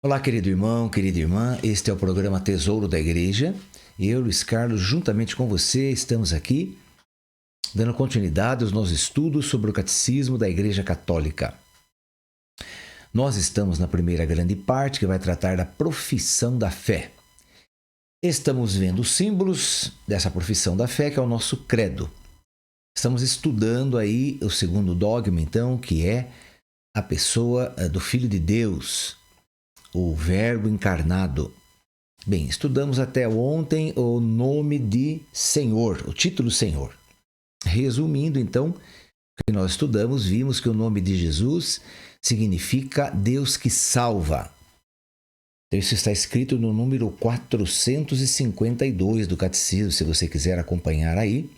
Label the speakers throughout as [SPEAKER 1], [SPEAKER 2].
[SPEAKER 1] Olá, querido irmão, querida irmã, este é o programa Tesouro da Igreja. Eu, Luiz Carlos, juntamente com você, estamos aqui dando continuidade aos nossos estudos sobre o Catecismo da Igreja Católica. Nós estamos na primeira grande parte, que vai tratar da profissão da fé. Estamos vendo os símbolos dessa profissão da fé, que é o nosso credo. Estamos estudando aí o segundo dogma, então, que é a pessoa do Filho de Deus, o Verbo encarnado. Bem, estudamos até ontem o nome de Senhor, o título Senhor. Resumindo, então, o que nós estudamos, vimos que o nome de Jesus significa Deus que salva. Então, isso está escrito no número 452 do Catecismo, se você quiser acompanhar aí.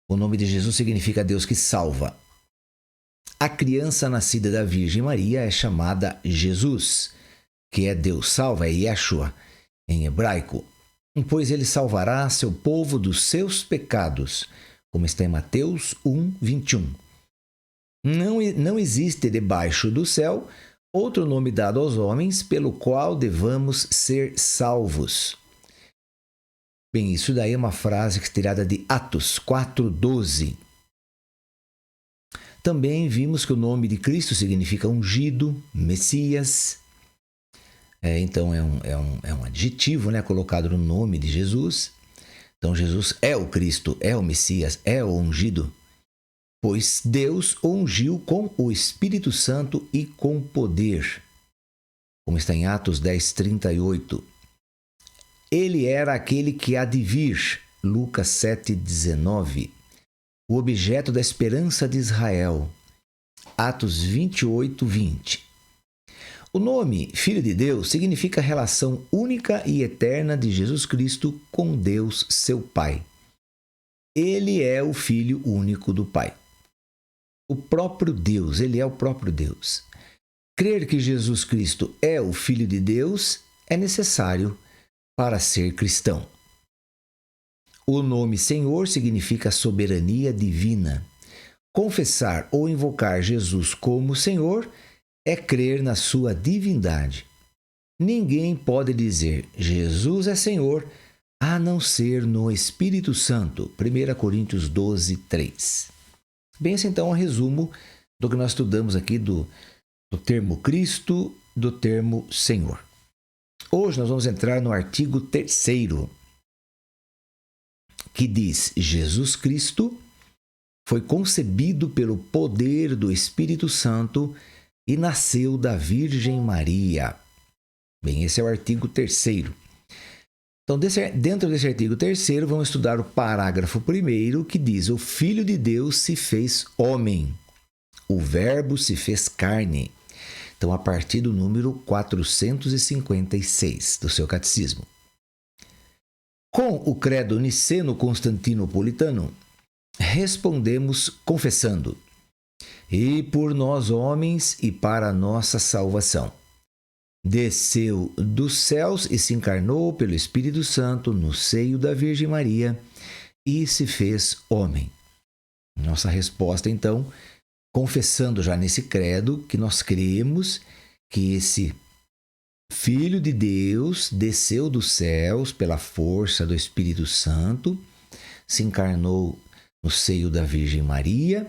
[SPEAKER 1] O nome de Jesus significa Deus que salva. A criança nascida da Virgem Maria é chamada Jesus, que é Deus salva, é Yeshua, em hebraico, pois ele salvará seu povo dos seus pecados, como está em Mateus 1:21. Não existe debaixo do céu outro nome dado aos homens pelo qual devamos ser salvos. Bem, isso daí é uma frase tirada de Atos 4:12. Também vimos que o nome de Cristo significa ungido, Messias. Então é um adjetivo, né, colocado no nome de Jesus. Então Jesus é o Cristo, é o Messias, é o ungido, pois Deus o ungiu com o Espírito Santo e com poder, como está em Atos 10:38. Ele era aquele que há de vir, Lucas 7:19. O objeto da esperança de Israel, Atos 28:20. O nome Filho de Deus significa a relação única e eterna de Jesus Cristo com Deus, seu Pai. Ele é o Filho único do Pai. O próprio Deus, ele é o próprio Deus. Crer que Jesus Cristo é o Filho de Deus é necessário para ser cristão. O nome Senhor significa soberania divina. Confessar ou invocar Jesus como Senhor é crer na sua divindade. Ninguém pode dizer Jesus é Senhor a não ser no Espírito Santo. 1 Coríntios 12:3. Bem, esse então é um resumo do que nós estudamos aqui do termo Cristo, do termo Senhor. Hoje nós vamos entrar no artigo 3º, que diz: Jesus Cristo foi concebido pelo poder do Espírito Santo e nasceu da Virgem Maria. Bem, esse é o artigo 3º. Então, dentro desse artigo 3º, vamos estudar o parágrafo 1º, que diz: o Filho de Deus se fez homem, o Verbo se fez carne. Então, a partir do número 456 do seu catecismo. Com o credo niceno-constantinopolitano, respondemos confessando: e por nós homens e para a nossa salvação. Desceu dos céus e se encarnou pelo Espírito Santo no seio da Virgem Maria e se fez homem. Nossa resposta, então, confessando já nesse credo que nós cremos que esse Filho de Deus desceu dos céus pela força do Espírito Santo, se encarnou no seio da Virgem Maria,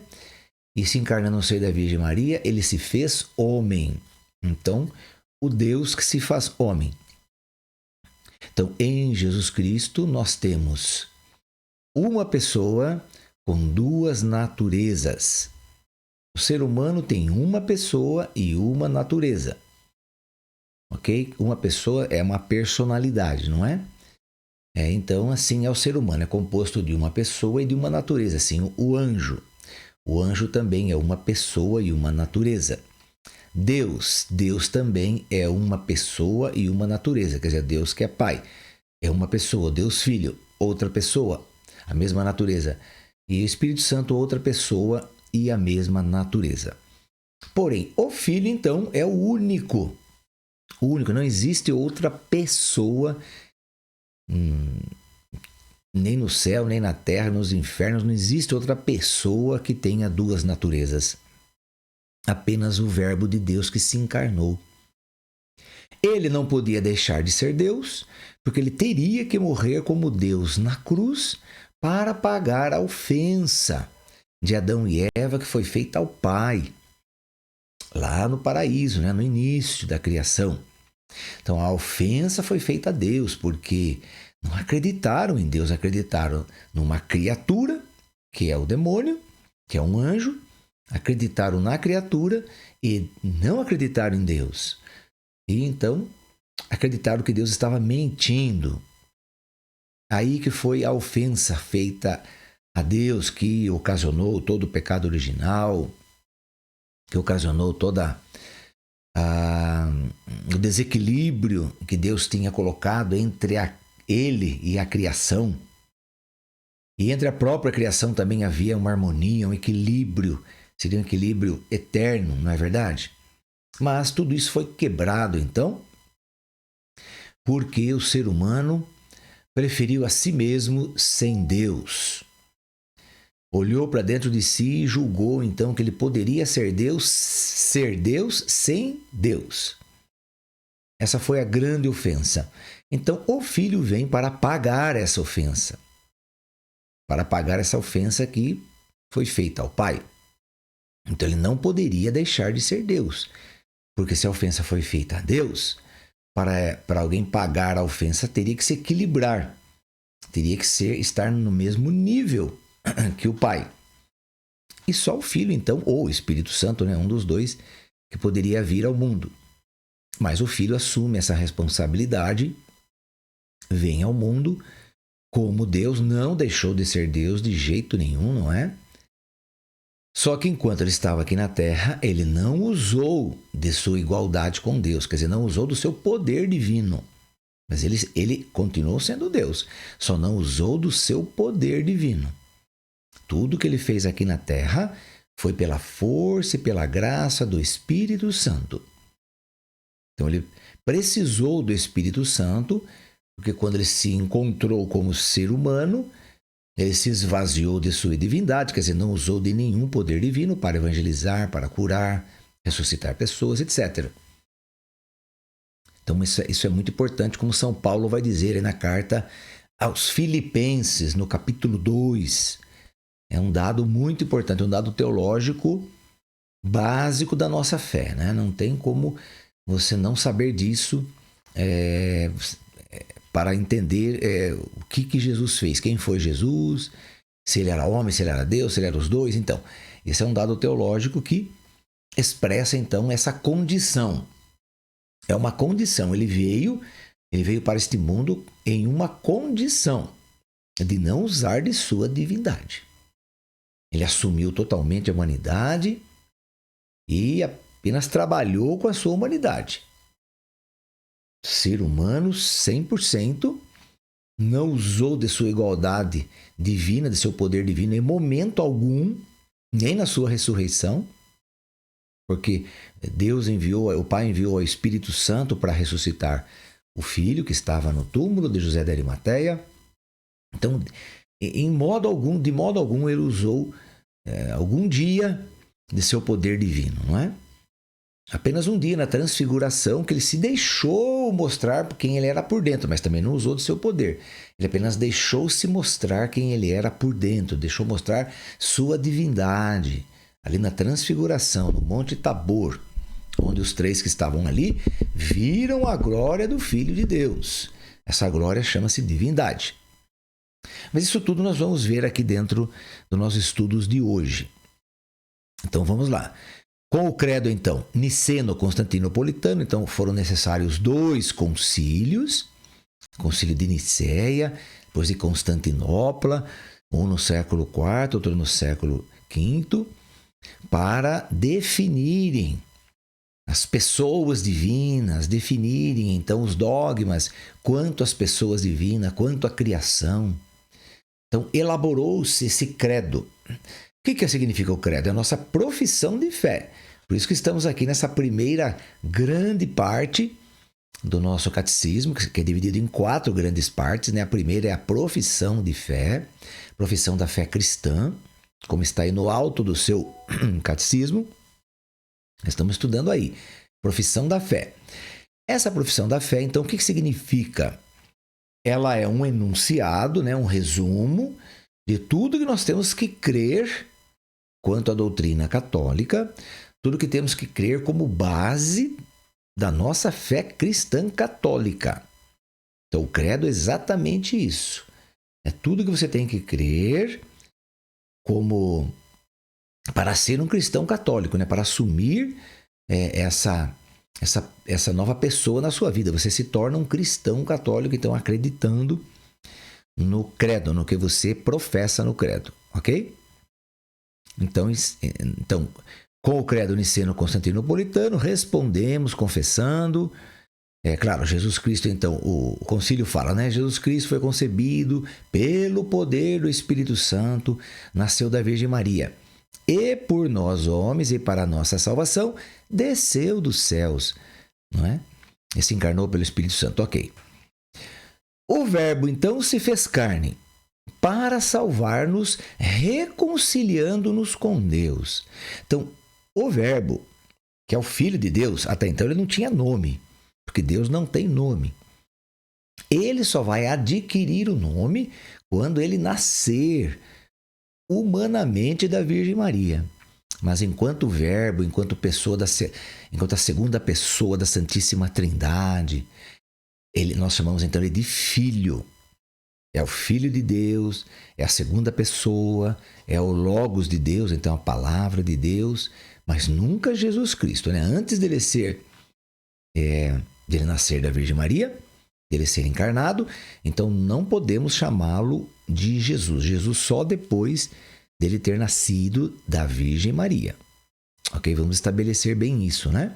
[SPEAKER 1] e se encarnando no seio da Virgem Maria, ele se fez homem. Então, o Deus que se faz homem. Então, em Jesus Cristo, nós temos uma pessoa com duas naturezas. O ser humano tem uma pessoa e uma natureza. Ok? Uma pessoa é uma personalidade, não é? Então, assim é o ser humano. É composto de uma pessoa e de uma natureza. Assim, o anjo. O anjo também é uma pessoa e uma natureza. Deus também é uma pessoa e uma natureza. Quer dizer, Deus que é Pai. É uma pessoa. Deus Filho, outra pessoa. A mesma natureza. E o Espírito Santo, outra pessoa e a mesma natureza. Porém, o Filho, então, é o único. O único. Não existe outra pessoa, nem no céu, nem na terra, nos infernos. Não existe outra pessoa que tenha duas naturezas. Apenas o Verbo de Deus que se encarnou. Ele não podia deixar de ser Deus, porque ele teria que morrer como Deus na cruz para pagar a ofensa de Adão e Eva que foi feita ao Pai, lá no paraíso, no início da criação. Então a ofensa foi feita a Deus, porque não acreditaram em Deus, acreditaram numa criatura, que é o demônio, que é um anjo, acreditaram na criatura e não acreditaram em Deus. E então acreditaram que Deus estava mentindo. Aí que foi a ofensa feita a Deus, que ocasionou todo o pecado original, que ocasionou toda o desequilíbrio que Deus tinha colocado entre ele e a criação. E entre a própria criação também havia uma harmonia, um equilíbrio, seria um equilíbrio eterno, não é verdade? Mas tudo isso foi quebrado então, porque o ser humano preferiu a si mesmo sem Deus. Olhou para dentro de si e julgou então que ele poderia ser Deus sem Deus. Essa foi a grande ofensa. Então o Filho vem para pagar essa ofensa. Para pagar essa ofensa que foi feita ao Pai. Então ele não poderia deixar de ser Deus. Porque se a ofensa foi feita a Deus, para alguém pagar a ofensa teria que se equilibrar. Teria que estar no mesmo nível que o Pai. E só o Filho, então, ou o Espírito Santo, um dos dois, que poderia vir ao mundo. Mas o Filho assume essa responsabilidade, vem ao mundo como Deus, não deixou de ser Deus de jeito nenhum, não é? Só que enquanto ele estava aqui na Terra, ele não usou de sua igualdade com Deus, quer dizer, não usou do seu poder divino. Mas ele continuou sendo Deus, só não usou do seu poder divino. Tudo que ele fez aqui na Terra foi pela força e pela graça do Espírito Santo. Então ele precisou do Espírito Santo, porque quando ele se encontrou como ser humano, ele se esvaziou de sua divindade, quer dizer, não usou de nenhum poder divino para evangelizar, para curar, ressuscitar pessoas, etc. Então isso é muito importante, como São Paulo vai dizer aí na carta aos Filipenses, no capítulo 2. É um dado muito importante, um dado teológico básico da nossa fé, né? Não tem como você não saber disso para entender o que Jesus fez, quem foi Jesus, se ele era homem, se ele era Deus, se ele era os dois. Então, esse é um dado teológico que expressa, então, essa condição. É uma condição. Ele veio para este mundo em uma condição de não usar de sua divindade. Ele assumiu totalmente a humanidade e apenas trabalhou com a sua humanidade. Ser humano 100%, não usou de sua igualdade divina, de seu poder divino em momento algum, nem na sua ressurreição, porque o Pai enviou o Espírito Santo para ressuscitar o Filho que estava no túmulo de José de Arimateia. Então, de modo algum ele usou algum dia de seu poder divino, não é? Apenas um dia na transfiguração que ele se deixou mostrar quem ele era por dentro, mas também não usou do seu poder. Ele apenas deixou-se mostrar quem ele era por dentro, deixou mostrar sua divindade. Ali na transfiguração, no Monte Tabor, onde os três que estavam ali viram a glória do Filho de Deus. Essa glória chama-se divindade. Mas isso tudo nós vamos ver aqui dentro dos nossos estudos de hoje. Então vamos lá. Com o credo, então, niceno-constantinopolitano, então foram necessários 2 concílios, concílio de Nicéia, depois de Constantinopla, um no século IV, outro no século V, para definirem as pessoas divinas, definirem então os dogmas quanto às pessoas divinas, quanto à criação. Então elaborou-se esse credo. O que significa o credo? É a nossa profissão de fé. Por isso que estamos aqui nessa primeira grande parte do nosso catecismo, que é dividido em 4 grandes partes, né? A primeira é a profissão de fé, profissão da fé cristã, como está aí no alto do seu catecismo. Estamos estudando aí, profissão da fé. Essa profissão da fé, então, o que significa? Ela é um enunciado, né, um resumo de tudo que nós temos que crer quanto à doutrina católica, tudo que temos que crer como base da nossa fé cristã católica. Então, o credo é exatamente isso. É tudo que você tem que crer como para ser um cristão católico, né? Para assumir essa nova pessoa na sua vida. Você se torna um cristão católico, então acreditando no credo, no que você professa no credo, ok? Então com o credo niceno-constantinopolitano, respondemos confessando. Claro, Jesus Cristo, então, o concílio fala, né? Jesus Cristo foi concebido pelo poder do Espírito Santo, nasceu da Virgem Maria. E por nós homens e para a nossa salvação, desceu dos céus, não é? E se encarnou pelo Espírito Santo, ok. O Verbo, então, se fez carne para salvar-nos, reconciliando-nos com Deus. Então, o Verbo, que é o Filho de Deus, até então ele não tinha nome, porque Deus não tem nome. Ele só vai adquirir o nome quando ele nascer humanamente da Virgem Maria. Mas enquanto Verbo, enquanto a segunda pessoa da Santíssima Trindade, nós chamamos então ele de Filho. É o Filho de Deus, é a segunda pessoa, é o Logos de Deus, então a palavra de Deus, mas nunca Jesus Cristo, né? Antes dele nascer da Virgem Maria, dele ser encarnado, então não podemos chamá-lo de Jesus. Jesus só depois dele ter nascido da Virgem Maria. Ok? Vamos estabelecer bem isso, né?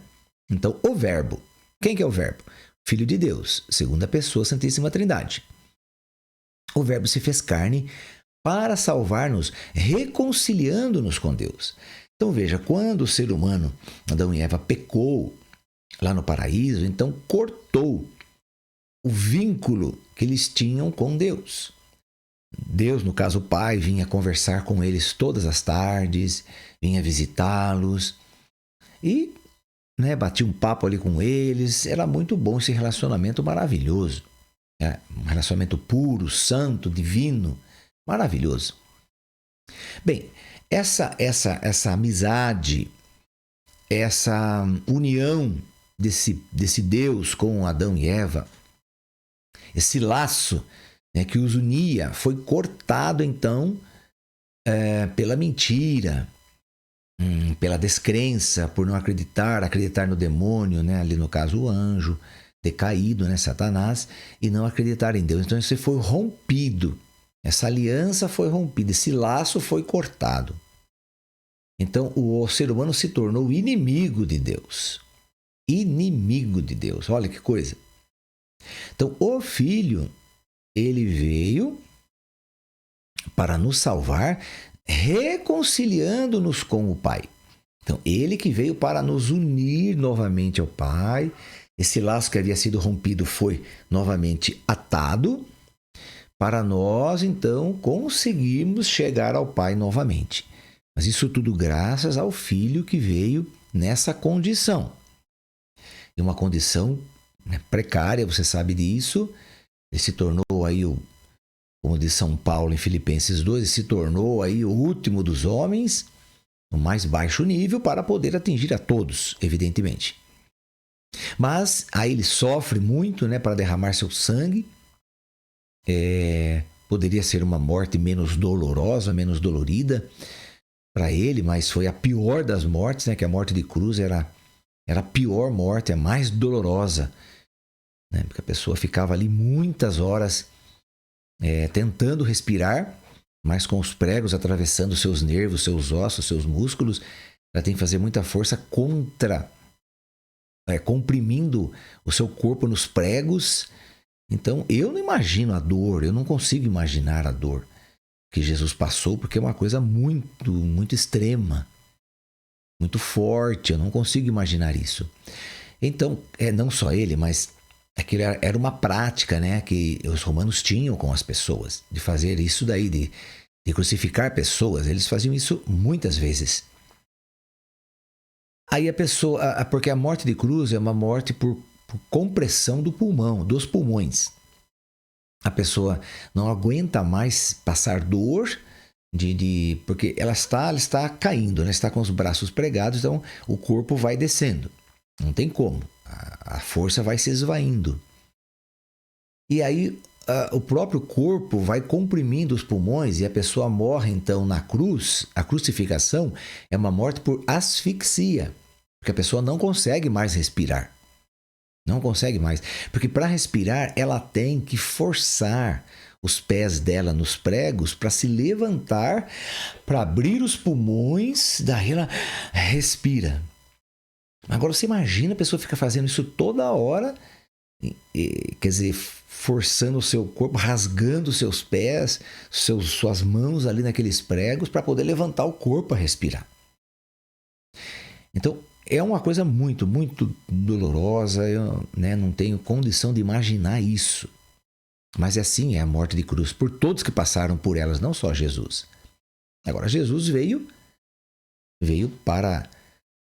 [SPEAKER 1] Então, o Verbo. Quem que é o Verbo? Filho de Deus, segunda pessoa, Santíssima Trindade. O Verbo se fez carne para salvar-nos, reconciliando-nos com Deus. Então veja, quando o ser humano, Adão e Eva, pecou lá no paraíso, então cortou o vínculo que eles tinham com Deus. Deus, no caso o Pai, vinha conversar com eles todas as tardes, vinha visitá-los e batia um papo ali com eles. Era muito bom esse relacionamento maravilhoso. Um relacionamento puro, santo, divino, maravilhoso. Bem, essa amizade, essa união desse Deus com Adão e Eva, esse laço, né, que os unia, foi cortado então pela mentira, pela descrença, por não acreditar no demônio, né, ali no caso o anjo decaído, né, Satanás, e não acreditar em Deus. Então isso foi rompido, essa aliança foi rompida, esse laço foi cortado. Então o ser humano se tornou inimigo de Deus. Inimigo de Deus, olha que coisa. Então o Filho, ele veio para nos salvar, reconciliando-nos com o Pai. Então ele que veio para nos unir novamente ao Pai. Esse laço que havia sido rompido foi novamente atado para nós, então, conseguirmos chegar ao Pai novamente. Mas isso tudo graças ao Filho que veio nessa condição. E uma condição, né, precária, você sabe disso. Ele se tornou aí, como diz São Paulo em Filipenses 2, ele se tornou aí o último dos homens, no mais baixo nível, para poder atingir a todos, evidentemente. Mas aí ele sofre muito, né, para derramar seu sangue. Poderia ser uma morte menos dolorosa, menos dolorida para ele, mas foi a pior das mortes, né, que a morte de cruz era a pior morte, a mais dolorosa, né, porque a pessoa ficava ali muitas horas tentando respirar, mas com os pregos atravessando seus nervos, seus ossos, seus músculos. Ela tem que fazer muita força comprimindo o seu corpo nos pregos. Então, eu não imagino a dor, eu não consigo imaginar a dor que Jesus passou, porque é uma coisa muito, muito extrema, muito forte, eu não consigo imaginar isso. Então, não só ele, mas aquilo era uma prática, né, que os romanos tinham com as pessoas, de fazer isso daí, de crucificar pessoas. Eles faziam isso muitas vezes. Aí a pessoa, porque a morte de cruz é uma morte por por compressão do pulmão, dos pulmões. A pessoa não aguenta mais passar dor, porque ela está caindo, né? Está com os braços pregados, então o corpo vai descendo. Não tem como. A força vai se esvaindo. E aí o próprio corpo vai comprimindo os pulmões e a pessoa morre então na cruz. A crucificação é uma morte por asfixia, porque a pessoa não consegue mais respirar. Não consegue mais. Porque para respirar ela tem que forçar os pés dela nos pregos para se levantar, para abrir os pulmões, daí ela respira. Agora você imagina a pessoa ficar fazendo isso toda hora, quer dizer, forçando o seu corpo, rasgando os seus pés, suas mãos ali naqueles pregos para poder levantar o corpo a respirar. Então, é uma coisa muito, muito dolorosa, eu não tenho condição de imaginar isso. Mas é assim, é a morte de cruz por todos que passaram por elas, não só Jesus. Agora, Jesus veio para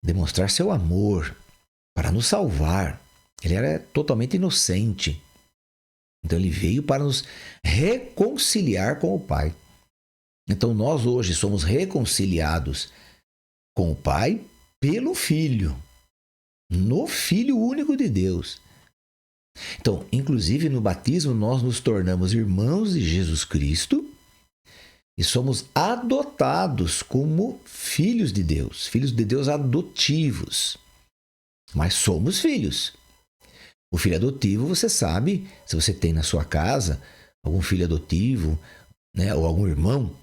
[SPEAKER 1] demonstrar seu amor, para nos salvar. Ele era totalmente inocente. Então ele veio para nos reconciliar com o Pai. Então nós hoje somos reconciliados com o Pai pelo Filho, no Filho único de Deus. Então, inclusive no batismo nós nos tornamos irmãos de Jesus Cristo e somos adotados como filhos de Deus adotivos. Mas somos filhos. O filho adotivo, você sabe, se você tem na sua casa algum filho adotivo, né, ou algum irmão,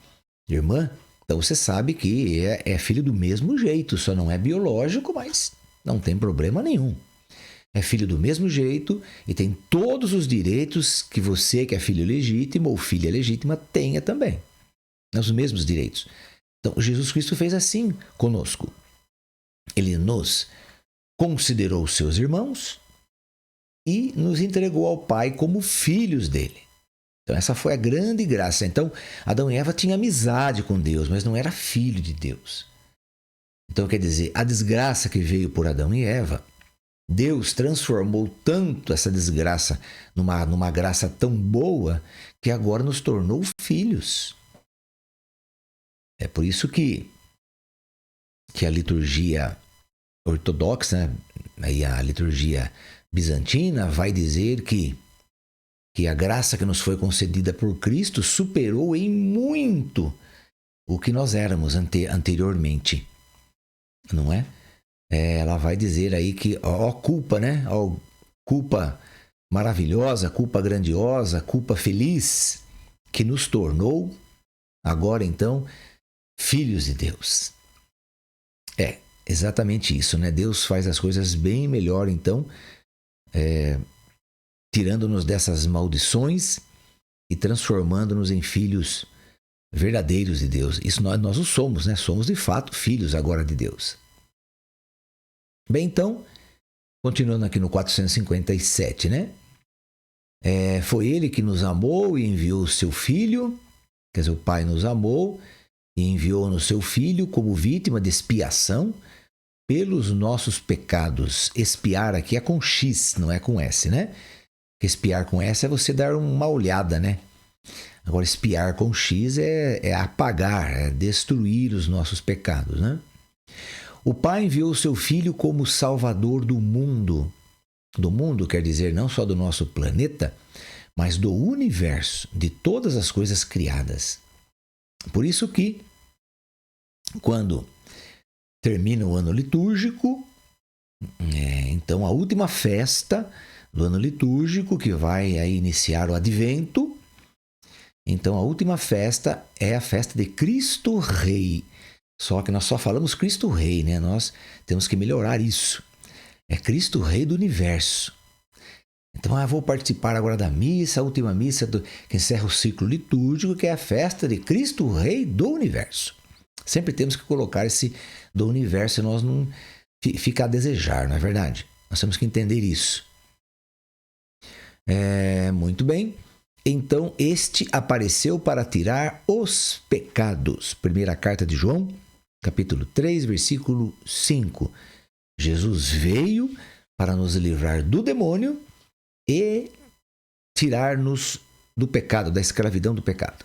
[SPEAKER 1] irmã, então você sabe que é filho do mesmo jeito, só não é biológico, mas não tem problema nenhum. É filho do mesmo jeito e tem todos os direitos que você, que é filho legítimo ou filha legítima, tenha também. Os mesmos direitos. Então, Jesus Cristo fez assim conosco. Ele nos considerou seus irmãos e nos entregou ao Pai como filhos dele. Então, essa foi a grande graça. Então, Adão e Eva tinham amizade com Deus, mas não era filho de Deus. Então, quer dizer, a desgraça que veio por Adão e Eva, Deus transformou tanto essa desgraça numa graça tão boa que agora nos tornou filhos. É por isso que a liturgia ortodoxa, aí a liturgia bizantina, vai dizer que a graça que nos foi concedida por Cristo superou em muito o que nós éramos anteriormente. Não é? Ela vai dizer aí que, culpa, né? Culpa maravilhosa, culpa grandiosa, culpa feliz, que nos tornou, agora então, filhos de Deus. É exatamente isso, né? Deus faz as coisas bem melhor, então, tirando-nos dessas maldições e transformando-nos em filhos verdadeiros de Deus. Isso nós o somos, né? Somos de fato filhos agora de Deus. Bem, então, continuando aqui no 457, né? Foi ele que nos amou e enviou o seu filho, quer dizer, o Pai nos amou e enviou no seu Filho como vítima de expiação pelos nossos pecados. Expiar aqui é com X, não é com S, né? Expiar com S é você dar uma olhada, né? Agora, expiar com X é apagar, é destruir os nossos pecados, né? O Pai enviou o seu Filho como Salvador do mundo. Do mundo quer dizer não só do nosso planeta, mas do universo, de todas as coisas criadas. Por isso que, quando termina o ano litúrgico, então a última festa do ano litúrgico, que vai aí iniciar o Advento, então a última festa é a festa de Cristo Rei. Só que nós só falamos Cristo Rei, né? Nós temos que melhorar isso. É Cristo Rei do universo. Então, vou participar agora da missa, a última missa que encerra o ciclo litúrgico, que é a festa de Cristo Rei do universo. Sempre temos que colocar esse do universo, nós não fica a desejar, não é verdade? Nós temos que entender isso. Muito bem. Então, este apareceu para tirar os pecados. Primeira carta de João, capítulo 3, versículo 5. Jesus veio para nos livrar do demônio e tirar-nos do pecado, da escravidão do pecado.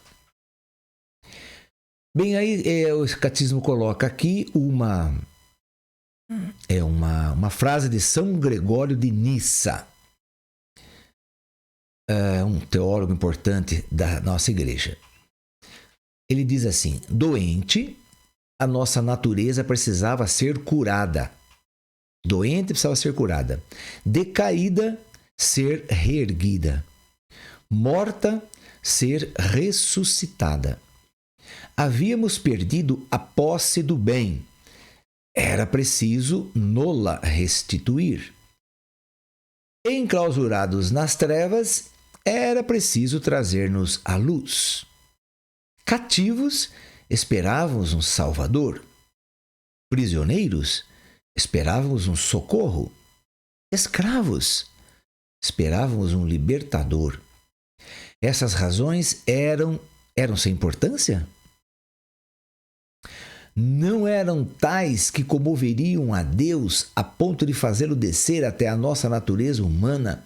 [SPEAKER 1] Bem, aí o catecismo coloca aqui uma frase de São Gregório de Nissa, um teólogo importante da nossa igreja. Ele diz assim: doente, a nossa natureza precisava ser curada. Doente precisava ser curada. Decaída, ser reerguida. Morta, ser ressuscitada. Havíamos perdido a posse do bem. Era preciso nola restituir. Enclausurados nas trevas, era preciso trazer-nos à luz. Cativos, esperávamos um Salvador. Prisioneiros, esperávamos um socorro. Escravos, esperávamos um libertador. Essas razões eram sem importância? Não eram tais que comoveriam a Deus a ponto de fazê-lo descer até a nossa natureza humana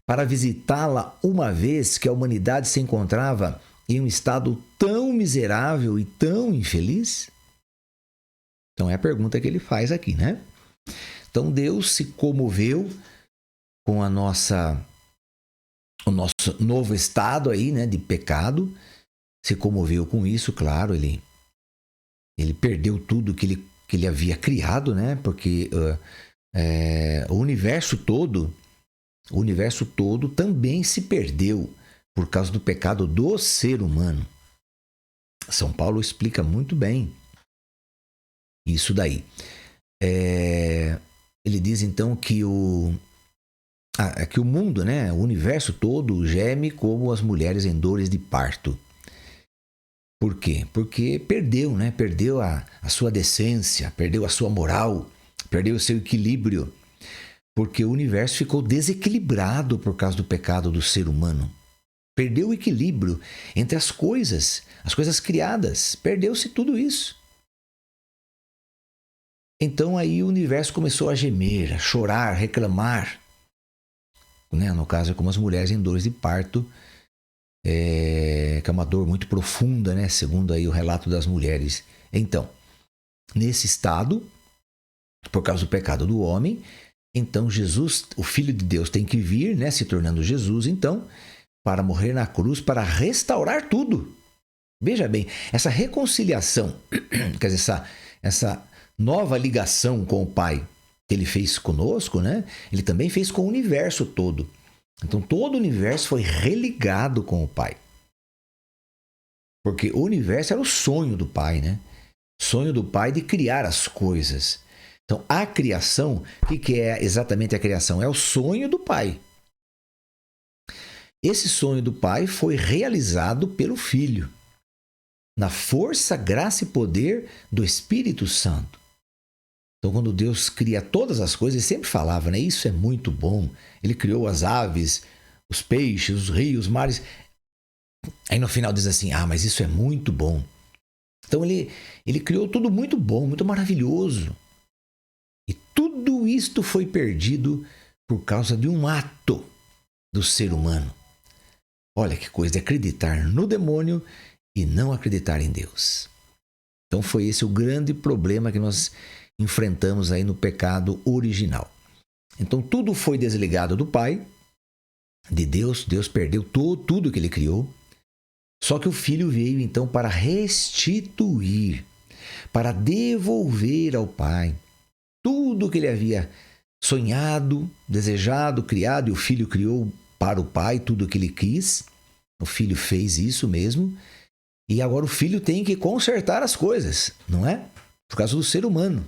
[SPEAKER 1] para visitá-la uma vez que a humanidade se encontrava em um estado tão miserável e tão infeliz? Então é a pergunta que ele faz aqui, né? Então Deus se comoveu com o nosso novo estado aí, né, de pecado, se comoveu com isso, claro, ele perdeu tudo que ele havia criado, né? Porque o universo todo também se perdeu por causa do pecado do ser humano. São Paulo explica muito bem isso daí. Ele diz então que o mundo, né, o universo todo geme como as mulheres em dores de parto. Por quê? Porque perdeu, né? Perdeu a sua decência, perdeu a sua moral, perdeu o seu equilíbrio. Porque o universo ficou desequilibrado por causa do pecado do ser humano. Perdeu o equilíbrio entre as coisas criadas. Perdeu-se tudo isso. Então aí o universo começou a gemer, a chorar, reclamar. Né? No caso, é como as mulheres em dores de parto, que é uma dor muito profunda, né? Segundo aí o relato das mulheres. Então, nesse estado, por causa do pecado do homem, então Jesus, o Filho de Deus, tem que vir, né? Se tornando Jesus, então, para morrer na cruz, para restaurar tudo. Veja bem, essa reconciliação, quer dizer, essa nova ligação com o Pai que ele fez conosco, né? Ele também fez com o universo todo. Então, todo o universo foi religado com o Pai. Porque o universo era o sonho do Pai, né? Sonho do Pai de criar as coisas. Então, a criação, o que é exatamente a criação? É o sonho do Pai. Esse sonho do Pai foi realizado pelo Filho, na força, graça e poder do Espírito Santo. Então, quando Deus cria todas as coisas, ele sempre falava, né? Isso é muito bom. Ele criou as aves, os peixes, os rios, os mares. Aí no final diz assim, mas isso é muito bom. Então, ele criou tudo muito bom, muito maravilhoso. E tudo isto foi perdido por causa de um ato do ser humano. Olha que coisa, de acreditar no demônio e não acreditar em Deus. Então, foi esse o grande problema que nós enfrentamos aí no pecado original. Então tudo foi desligado do Pai, de Deus. Deus perdeu tudo que ele criou. Só que o Filho veio então para restituir, para devolver ao Pai tudo que ele havia sonhado, desejado, criado, e o Filho criou para o Pai tudo o que ele quis. O Filho fez isso mesmo. E agora o Filho tem que consertar as coisas, não é? Por causa do ser humano.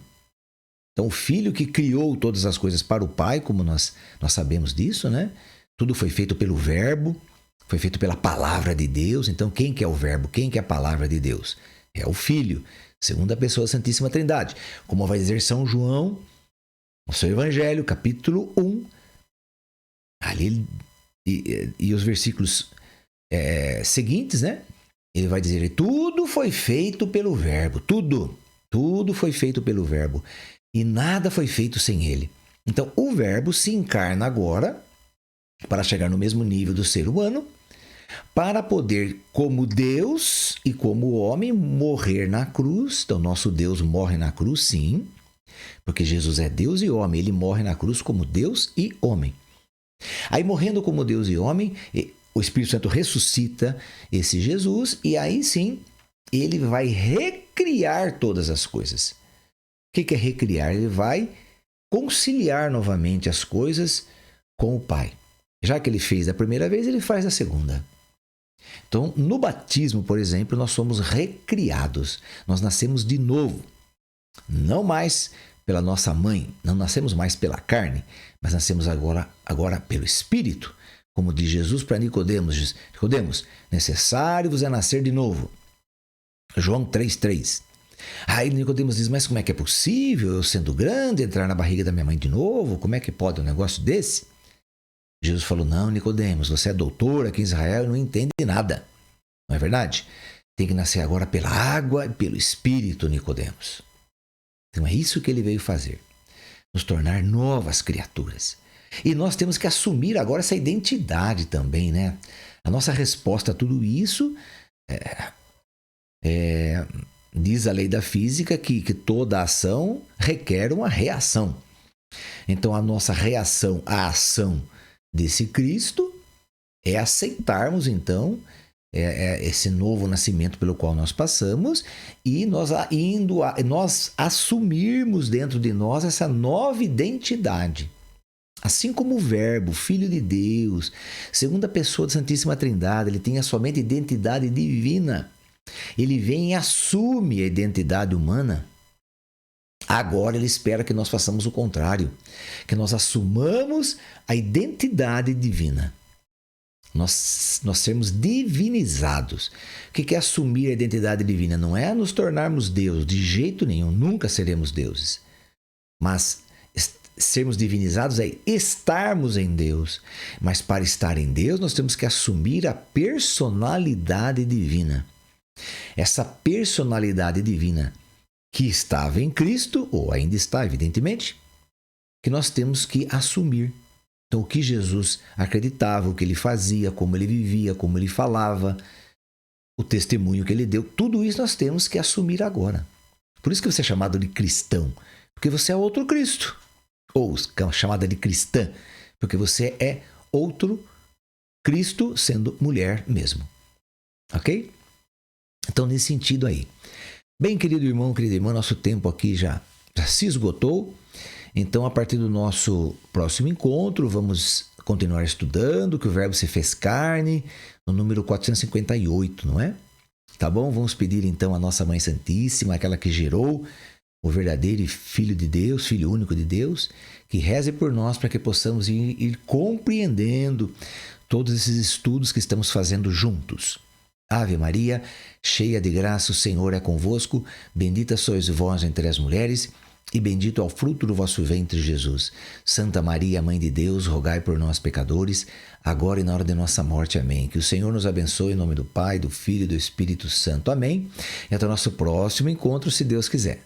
[SPEAKER 1] Então, o Filho que criou todas as coisas para o Pai, como nós sabemos disso, né? Tudo foi feito pelo Verbo, foi feito pela Palavra de Deus. Então, quem que é o Verbo? Quem que é a Palavra de Deus? É o Filho, segunda pessoa da Santíssima Trindade. Como vai dizer São João, no seu Evangelho, capítulo 1, ali, e os versículos seguintes, né? Ele vai dizer, tudo foi feito pelo Verbo, tudo foi feito pelo Verbo. E nada foi feito sem ele. Então, o Verbo se encarna agora para chegar no mesmo nível do ser humano, para poder, como Deus e como homem, morrer na cruz. Então, nosso Deus morre na cruz, sim, porque Jesus é Deus e homem. Ele morre na cruz como Deus e homem. Aí, morrendo como Deus e homem, o Espírito Santo ressuscita esse Jesus e aí sim, ele vai recriar todas as coisas. O que é recriar? Ele vai conciliar novamente as coisas com o Pai. Já que ele fez da primeira vez, ele faz da segunda. Então, no batismo, por exemplo, nós somos recriados. Nós nascemos de novo. Não mais pela nossa mãe, não nascemos mais pela carne, mas nascemos agora pelo Espírito. Como diz Jesus para Nicodemos, Nicodemos, necessário vos é nascer de novo. João 3,3. Aí Nicodemos diz, mas como é que é possível, eu sendo grande, entrar na barriga da minha mãe de novo? Como é que pode um negócio desse? Jesus falou, não, Nicodemos, você é doutor aqui em Israel e não entende nada. Não é verdade? Tem que nascer agora pela água e pelo Espírito, Nicodemos. Então é isso que ele veio fazer. Nos tornar novas criaturas. E nós temos que assumir agora essa identidade também, né? A nossa resposta a tudo isso diz a lei da física que toda ação requer uma reação. Então a nossa reação à ação desse Cristo é aceitarmos então esse novo nascimento pelo qual nós passamos e nós assumirmos dentro de nós essa nova identidade. Assim como o Verbo, Filho de Deus, segunda pessoa da Santíssima Trindade, ele tem a somente identidade divina. Ele vem e assume a identidade humana. Agora ele espera que nós façamos o contrário, que nós assumamos a identidade divina. Nós sermos divinizados. O que é assumir a identidade divina? Não é nos tornarmos Deus, de jeito nenhum, nunca seremos deuses. Mas sermos divinizados é estarmos em Deus. Mas para estar em Deus, nós temos que assumir a personalidade divina. Essa personalidade divina que estava em Cristo, ou ainda está, evidentemente, que nós temos que assumir. Então, o que Jesus acreditava, o que ele fazia, como ele vivia, como ele falava, o testemunho que ele deu, tudo isso nós temos que assumir agora. Por isso que você é chamado de cristão, porque você é outro Cristo. Ou chamada de cristã, porque você é outro Cristo sendo mulher mesmo. Ok? Então, nesse sentido aí. Bem, querido irmão, querida irmã, nosso tempo aqui já se esgotou. Então, a partir do nosso próximo encontro, vamos continuar estudando que o Verbo se fez carne, no número 458, não é? Tá bom? Vamos pedir então à nossa Mãe Santíssima, aquela que gerou o verdadeiro Filho de Deus, Filho único de Deus, que reze por nós para que possamos ir compreendendo todos esses estudos que estamos fazendo juntos. Ave Maria, cheia de graça, o Senhor é convosco, bendita sois vós entre as mulheres, e bendito é o fruto do vosso ventre, Jesus. Santa Maria, Mãe de Deus, rogai por nós, pecadores, agora e na hora de nossa morte. Amém. Que o Senhor nos abençoe em nome do Pai, do Filho e do Espírito Santo. Amém. E até o nosso próximo encontro, se Deus quiser.